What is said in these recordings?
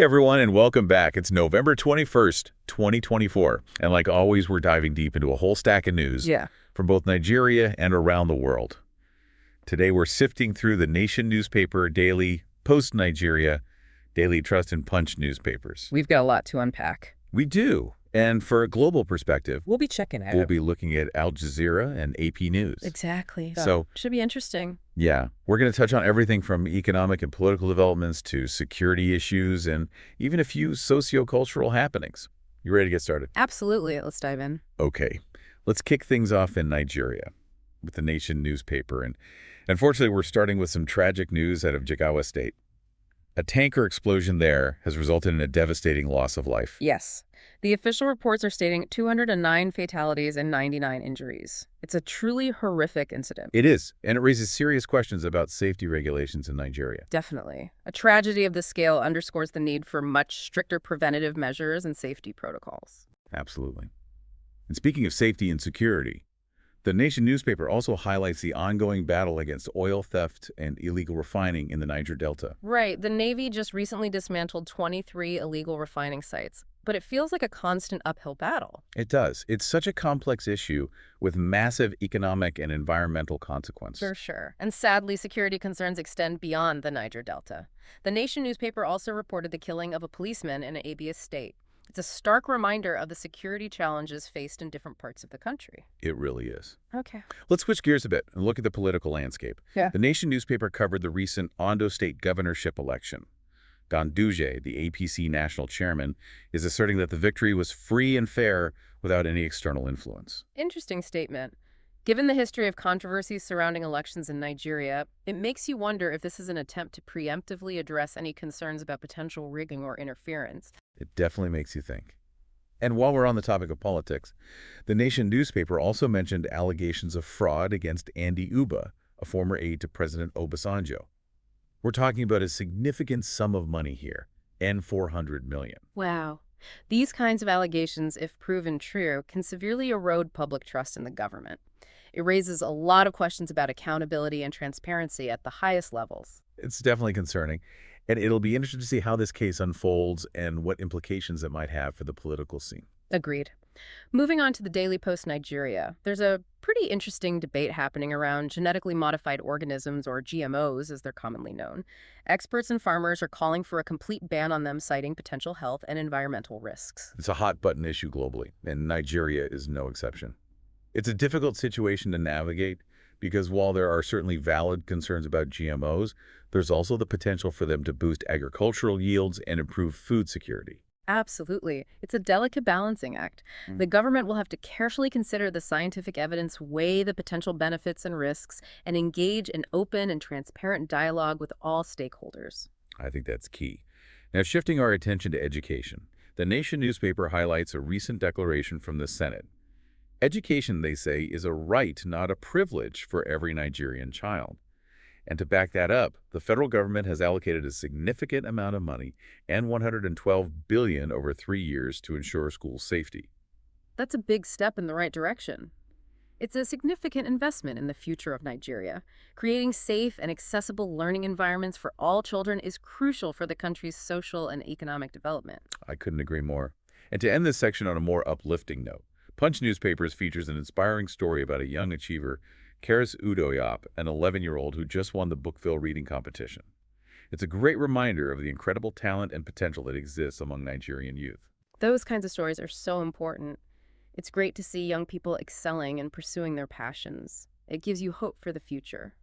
everyone, and welcome back. It's November 21st, 2024. And like always, we're diving deep into a whole stack of news from both Nigeria and around the world. Today, we're sifting through the Nation newspaper, Daily Post Nigeria, Daily Trust, and Punch newspapers. We've got a lot to unpack. We do. And for a global perspective, We'll be checking out. we'll be looking at Al Jazeera and AP News. Exactly. So, should be interesting. yeah, we're going to touch on everything from economic and political developments to security issues and even a few sociocultural happenings. You ready to get started? Absolutely. Let's dive in. Okay, let's kick things off in Nigeria with the Nation newspaper. And unfortunately, we're starting with some tragic news out of Jigawa State. A tanker explosion there has resulted in a devastating loss of life. Yes. The official reports are stating 209 fatalities and 99 injuries. It's a truly horrific incident. It is, and it raises serious questions about safety regulations in Nigeria. Definitely. A tragedy of this scale underscores the need for much stricter preventative measures and safety protocols. Absolutely. And speaking of safety and security, the Nation newspaper also highlights the ongoing battle against oil theft and illegal refining in the Niger Delta. Right. The Navy just recently dismantled 23 illegal refining sites, but it feels like a constant uphill battle. It does. It's such a complex issue with massive economic and environmental consequences. For sure. And sadly, security concerns extend beyond the Niger Delta. The Nation newspaper also reported the killing of a policeman in an Abia state. It's a stark reminder of the security challenges faced in different parts of the country. It really is. Okay. Let's switch gears a bit and look at the political landscape. Yeah. The Nation newspaper covered the recent Ondo State governorship election. Ganduje, the APC national chairman, is asserting that the victory was free and fair without any external influence. Interesting statement. Given the history of controversies surrounding elections in Nigeria, it makes you wonder if this is an attempt to preemptively address any concerns about potential rigging or interference. It definitely makes you think. And while we're on the topic of politics, the Nation newspaper also mentioned allegations of fraud against Andy Uba, a former aide to President Obasanjo. We're talking about a significant sum of money here, and $400 million. Wow. These kinds of allegations, if proven true, can severely erode public trust in the government. It raises a lot of questions about accountability and transparency at the highest levels. It's definitely concerning, and it'll be interesting to see how this case unfolds and what implications it might have for the political scene. Agreed. Moving on to the Daily Post Nigeria, there's a pretty interesting debate happening around genetically modified organisms, or GMOs as they're commonly known. Experts and farmers are calling for a complete ban on them, citing potential health and environmental risks. It's a hot-button issue globally, and Nigeria is no exception. It's a difficult situation to navigate because while there are certainly valid concerns about GMOs, there's also the potential for them to boost agricultural yields and improve food security. Absolutely. It's a delicate balancing act. The government will have to carefully consider the scientific evidence, weigh the potential benefits and risks, and engage in open and transparent dialogue with all stakeholders. I think that's key. Now, shifting our attention to education, the Nation newspaper highlights a recent declaration from the Senate. Education, they say, is a right, not a privilege for every Nigerian child. And to back that up, the federal government has allocated a significant amount of money and $112 billion over 3 years to ensure school safety. That's a big step in the right direction. It's a significant investment in the future of Nigeria. Creating safe and accessible learning environments for all children is crucial for the country's social and economic development. I couldn't agree more. And to end this section on a more uplifting note, Punch Newspapers features an inspiring story about a young achiever, Karis Udoyop, an 11-year-old who just won the Bookville reading competition. It's a great reminder of the incredible talent and potential that exists among Nigerian youth. Those kinds of stories are so important. It's great to see young people excelling and pursuing their passions. It gives you hope for the future.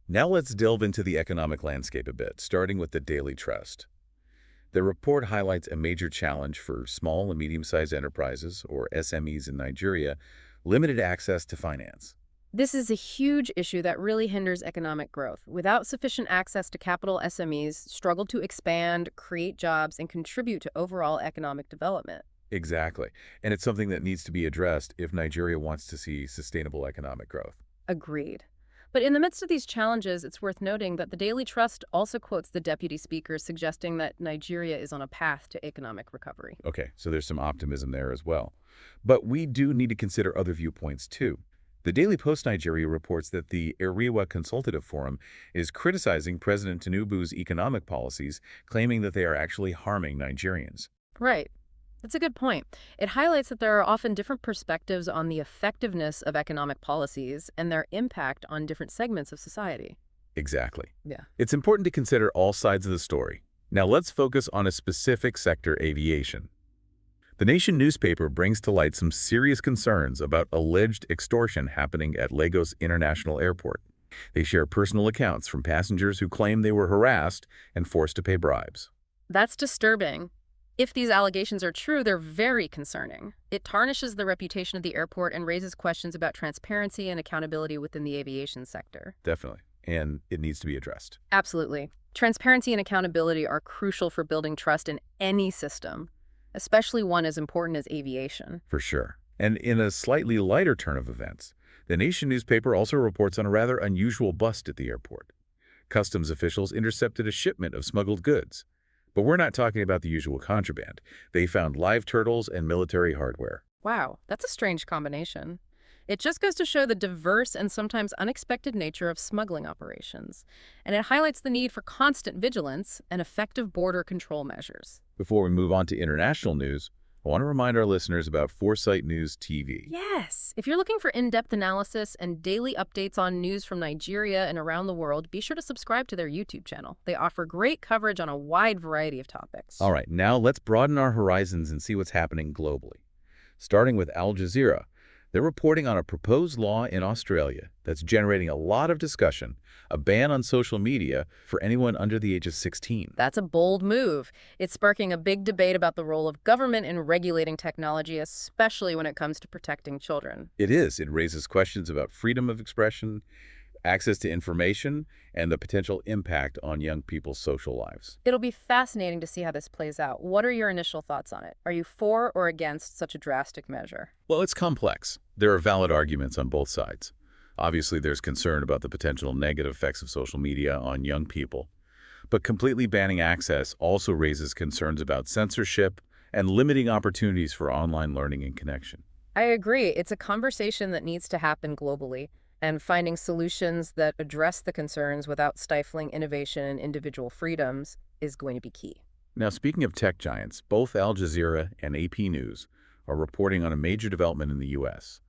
Now let's delve into the economic landscape a bit, starting with the Daily Trust. The report highlights a major challenge for small and medium-sized enterprises, or SMEs in Nigeria, limited access to finance. This is a huge issue that really hinders economic growth. Without sufficient access to capital, SMEs struggle to expand, create jobs, and contribute to overall economic development. Exactly. And it's something that needs to be addressed if Nigeria wants to see sustainable economic growth. Agreed. But in the midst of these challenges, it's worth noting that the Daily Trust also quotes the deputy speaker suggesting that Nigeria is on a path to economic recovery. Okay, so there's some optimism there as well. But we do need to consider other viewpoints too. The Daily Post Nigeria reports that the Arewa Consultative Forum is criticizing President Tinubu's economic policies, claiming that they are actually harming Nigerians. Right. That's a good point. It highlights that there are often different perspectives on the effectiveness of economic policies and their impact on different segments of society. Exactly. Yeah. It's important to consider all sides of the story. Now let's focus on a specific sector, aviation. The Nation newspaper brings to light some serious concerns about alleged extortion happening at Lagos International Airport. They share personal accounts from passengers who claim they were harassed and forced to pay bribes. That's disturbing. If these allegations are true, they're very concerning. It tarnishes the reputation of the airport and raises questions about transparency and accountability within the aviation sector. Definitely. And it needs to be addressed. Absolutely. Transparency and accountability are crucial for building trust in any system, especially one as important as aviation. For sure. And in a slightly lighter turn of events, the Nation newspaper also reports on a rather unusual bust at the airport. Customs officials intercepted a shipment of smuggled goods. But we're not talking about the usual contraband. They found live turtles and military hardware. Wow, that's a strange combination. It just goes to show the diverse and sometimes unexpected nature of smuggling operations, and it highlights the need for constant vigilance and effective border control measures. Before we move on to international news, I want to remind our listeners about Foresight News TV. Yes, if you're looking for in-depth analysis and daily updates on news from Nigeria and around the world, be sure to subscribe to their YouTube channel. They offer great coverage on a wide variety of topics. All right, now let's broaden our horizons and see what's happening globally. Starting with Al Jazeera. They're reporting on a proposed law in Australia that's generating a lot of discussion, a ban on social media for anyone under the age of 16. That's a bold move. It's sparking a big debate about the role of government in regulating technology, especially when it comes to protecting children. It is. It raises questions about freedom of expression, access to information, and the potential impact on young people's social lives. It'll be fascinating to see how this plays out. What are your initial thoughts on it? Are you for or against such a drastic measure? Well, it's complex. There are valid arguments on both sides. Obviously, there's concern about the potential negative effects of social media on young people. But completely banning access also raises concerns about censorship and limiting opportunities for online learning and connection. I agree. It's a conversation that needs to happen globally, and finding solutions that address the concerns without stifling innovation and individual freedoms is going to be key. Now, speaking of tech giants, both Al Jazeera and AP News are reporting on a major development in the U.S.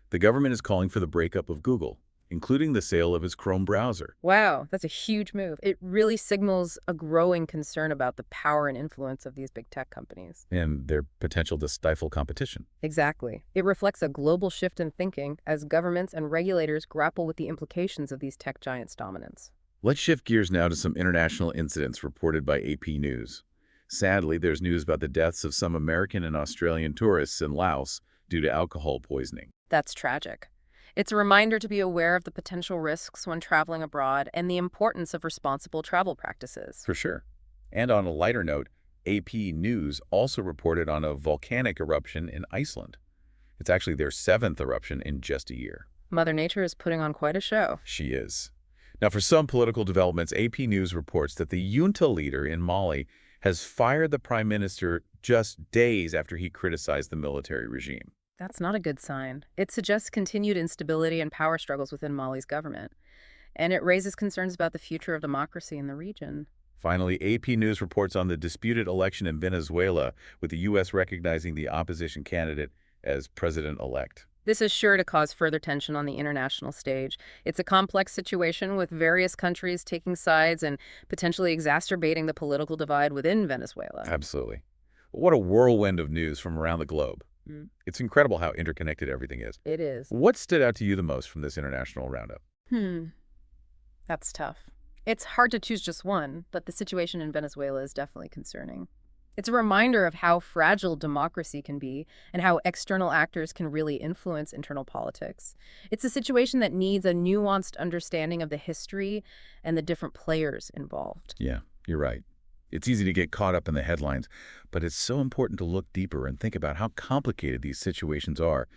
The government is calling for the breakup of Google, including the sale of its Chrome browser. Wow, that's a huge move. It really signals a growing concern about the power and influence of these big tech companies. And their potential to stifle competition. Exactly. It reflects a global shift in thinking as governments and regulators grapple with the implications of these tech giants' dominance. Let's shift gears now to some international incidents reported by AP News. Sadly, there's news about the deaths of some American and Australian tourists in Laos due to alcohol poisoning. That's tragic. It's a reminder to be aware of the potential risks when traveling abroad and the importance of responsible travel practices. For sure. And on a lighter note, AP News also reported on a volcanic eruption in Iceland. It's actually their 7th eruption in just a year. Mother Nature is putting on quite a show. She is. Now, for some political developments, AP News reports that the junta leader in Mali has fired the prime minister just days after he criticized the military regime. That's not a good sign. It suggests continued instability and power struggles within Mali's government, and it raises concerns about the future of democracy in the region. Finally, AP News reports on the disputed election in Venezuela, with the U.S. recognizing the opposition candidate as president-elect. This is sure to cause further tension on the international stage. It's a complex situation with various countries taking sides and potentially exacerbating the political divide within Venezuela. Absolutely. What a whirlwind of news from around the globe. It's incredible how interconnected everything is. It is. What stood out to you the most from this international roundup? That's tough. It's hard to choose just one, but the situation in Venezuela is definitely concerning. It's a reminder of how fragile democracy can be and how external actors can really influence internal politics. It's a situation that needs a nuanced understanding of the history and the different players involved. Yeah, you're right. It's easy to get caught up in the headlines, but it's so important to look deeper and think about how complicated these situations are.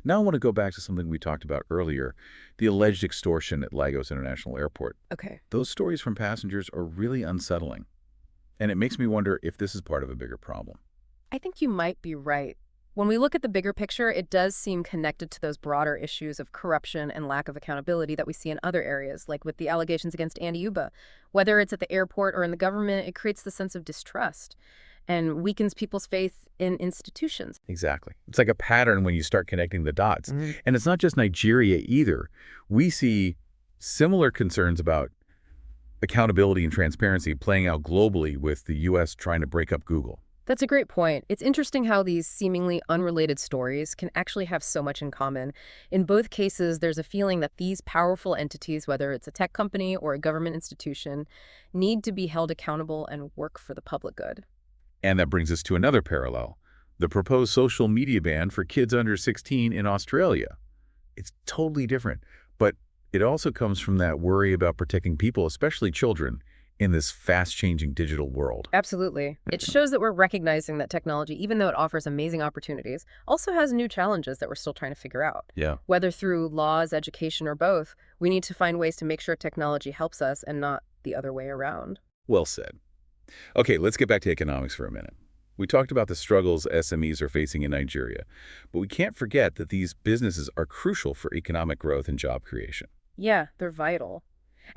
Now I want to go back to something we talked about earlier, the alleged extortion at Lagos International Airport. Okay. Those stories from passengers are really unsettling, and it makes me wonder if this is part of a bigger problem. I think you might be right. When we look at the bigger picture, it does seem connected to those broader issues of corruption and lack of accountability that we see in other areas, like with the allegations against Andy Uba. Whether it's at the airport or in the government, it creates the sense of distrust and weakens people's faith in institutions. Exactly. It's like a pattern when you start connecting the dots. Mhm. And it's not just Nigeria either. We see similar concerns about accountability and transparency playing out globally with the U.S. trying to break up Google. That's a great point. It's interesting how these seemingly unrelated stories can actually have so much in common. In both cases, there's a feeling that these powerful entities, whether it's a tech company or a government institution, need to be held accountable and work for the public good. And that brings us to another parallel, the proposed social media ban for kids under 16 in Australia. It's totally different, but it also comes from that worry about protecting people, especially children, in this fast-changing digital world. Absolutely. It shows that we're recognizing that technology, even though it offers amazing opportunities, also has new challenges that we're still trying to figure out. Yeah. Whether through laws, education, or both, we need to find ways to make sure technology helps us and not the other way around. Well said. Okay, let's get back to economics for a minute. We talked about the struggles SMEs are facing in Nigeria, but we can't forget that these businesses are crucial for economic growth and job creation. Yeah, they're vital.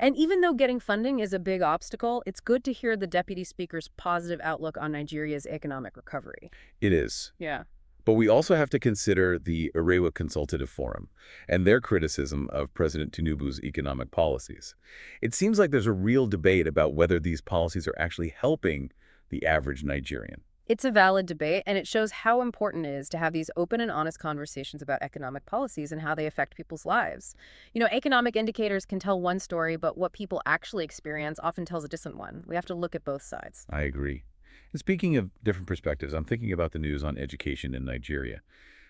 And even though getting funding is a big obstacle, it's good to hear the Deputy Speaker's positive outlook on Nigeria's economic recovery. It is. Yeah. But we also have to consider the Arewa Consultative Forum and their criticism of President Tinubu's economic policies. It seems like there's a real debate about whether these policies are actually helping the average Nigerian. It's a valid debate, and it shows how important it is to have these open and honest conversations about economic policies and how they affect people's lives. You know, economic indicators can tell one story, but what people actually experience often tells a different one. We have to look at both sides. I agree. And speaking of different perspectives, I'm thinking about the news on education in Nigeria.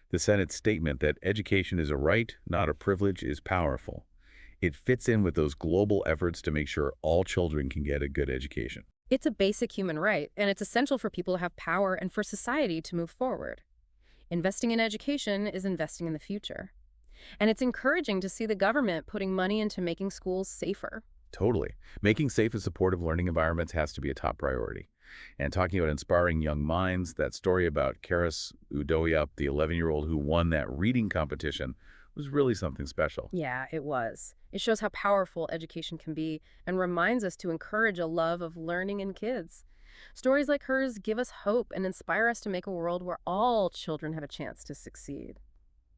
The Senate's statement that education is a right, not a privilege, is powerful. It fits in with those global efforts to make sure all children can get a good education. It's a basic human right, and it's essential for people to have power and for society to move forward. Investing in education is investing in the future. And it's encouraging to see the government putting money into making schools safer. Totally. Making safe and supportive learning environments has to be a top priority. And talking about inspiring young minds, that story about Karis Udoyap, the 11-year-old who won that reading competition, was really something special. Yeah, it was. It shows how powerful education can be and reminds us to encourage a love of learning in kids. Stories like hers give us hope and inspire us to make a world where all children have a chance to succeed.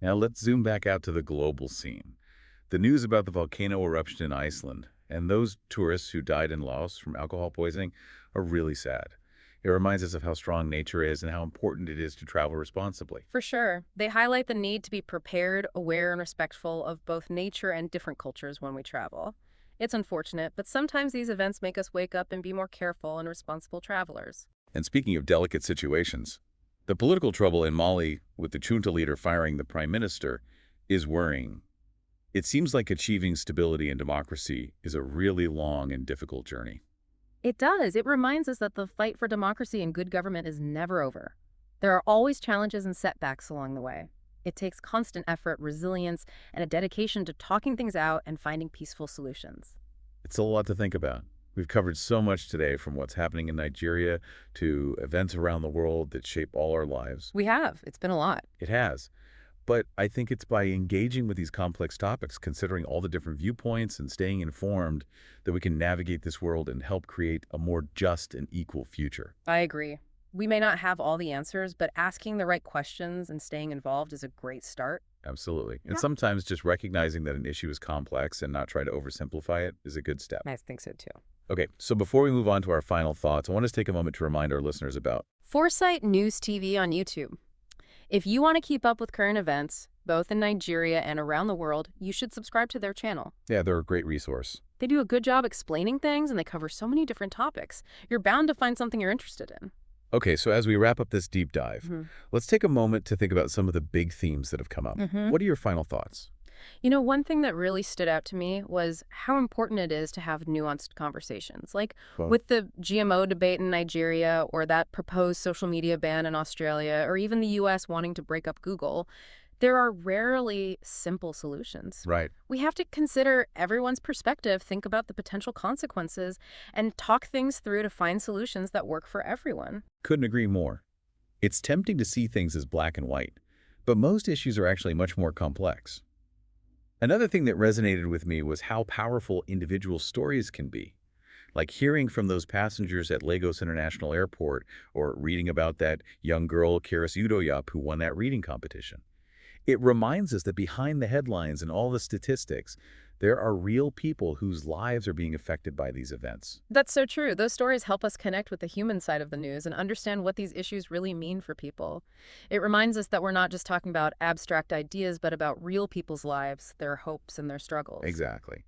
Now let's zoom back out to the global scene. The news about the volcano eruption in Iceland and those tourists who died in Laos from alcohol poisoning are really sad. It reminds us of how strong nature is and how important it is to travel responsibly. For sure. They highlight the need to be prepared, aware, and respectful of both nature and different cultures when we travel. It's unfortunate, but sometimes these events make us wake up and be more careful and responsible travelers. And speaking of delicate situations, the political trouble in Mali with the junta leader firing the prime minister is worrying. It seems like achieving stability and democracy is a really long and difficult journey. It does. It reminds us that the fight for democracy and good government is never over. There are always challenges and setbacks along the way. It takes constant effort, resilience, and a dedication to talking things out and finding peaceful solutions. It's a lot to think about. We've covered so much today, from what's happening in Nigeria to events around the world that shape all our lives. We have. It's been a lot. It has. But I think it's by engaging with these complex topics, considering all the different viewpoints and staying informed, that we can navigate this world and help create a more just and equal future. I agree. We may not have all the answers, but asking the right questions and staying involved is a great start. Absolutely. And Yeah. sometimes just recognizing that an issue is complex and not try to oversimplify it is a good step. I think so too. Okay, so before we move on to our final thoughts, I want to take a moment to remind our listeners about Foresight News TV on YouTube. If you want to keep up with current events, both in Nigeria and around the world, you should subscribe to their channel. Yeah, they're a great resource. They do a good job explaining things, and they cover so many different topics. You're bound to find something you're interested in. Okay, so as we wrap up this deep dive, let's take a moment to think about some of the big themes that have come up. What are your final thoughts? You know, one thing that really stood out to me was how important it is to have nuanced conversations. Like Well, with the GMO debate in Nigeria, or that proposed social media ban in Australia, or even the US wanting to break up Google, there are rarely simple solutions. right. We have to consider everyone's perspective, think about the potential consequences, and talk things through to find solutions that work for everyone. Couldn't agree more. It's tempting to see things as black and white, but most issues are actually much more complex. Another thing that resonated with me was how powerful individual stories can be. Like hearing from those passengers at Lagos International Airport or reading about that young girl, Karis Udoyap, who won that reading competition. It reminds us that behind the headlines and all the statistics, there are real people whose lives are being affected by these events. That's so true. Those stories help us connect with the human side of the news and understand what these issues really mean for people. It reminds us that we're not just talking about abstract ideas, but about real people's lives, their hopes, and their struggles. Exactly.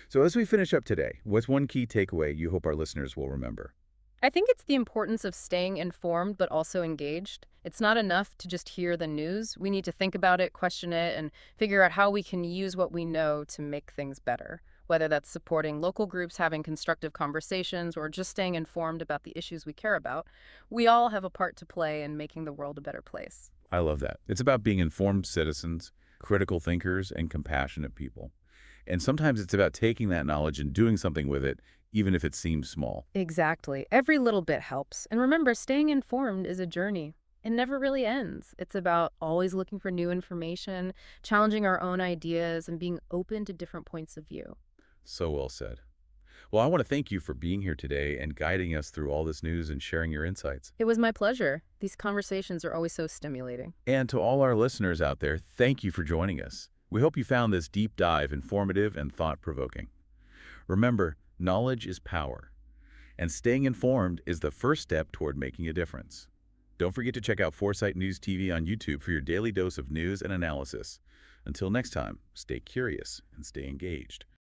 So as we finish up today, what's one key takeaway you hope our listeners will remember? I think it's the importance of staying informed but also engaged. It's not enough to just hear the news. We need to think about it, question it, and figure out how we can use what we know to make things better. Whether that's supporting local groups, having constructive conversations, or just staying informed about the issues we care about, we all have a part to play in making the world a better place. I love that. It's about being informed citizens, critical thinkers, and compassionate people. And sometimes it's about taking that knowledge and doing something with it, even if it seems small. Exactly. Every little bit helps. And remember, staying informed is a journey. It never really ends. It's about always looking for new information, challenging our own ideas, and being open to different points of view. So well said. Well, I want to thank you for being here today and guiding us through all this news and sharing your insights. It was my pleasure. These conversations are always so stimulating. And to all our listeners out there, thank you for joining us. We hope you found this deep dive informative and thought-provoking. Remember, knowledge is power, and staying informed is the first step toward making a difference. Don't forget to check out Foresight News TV on YouTube for your daily dose of news and analysis. Until next time, stay curious and stay engaged.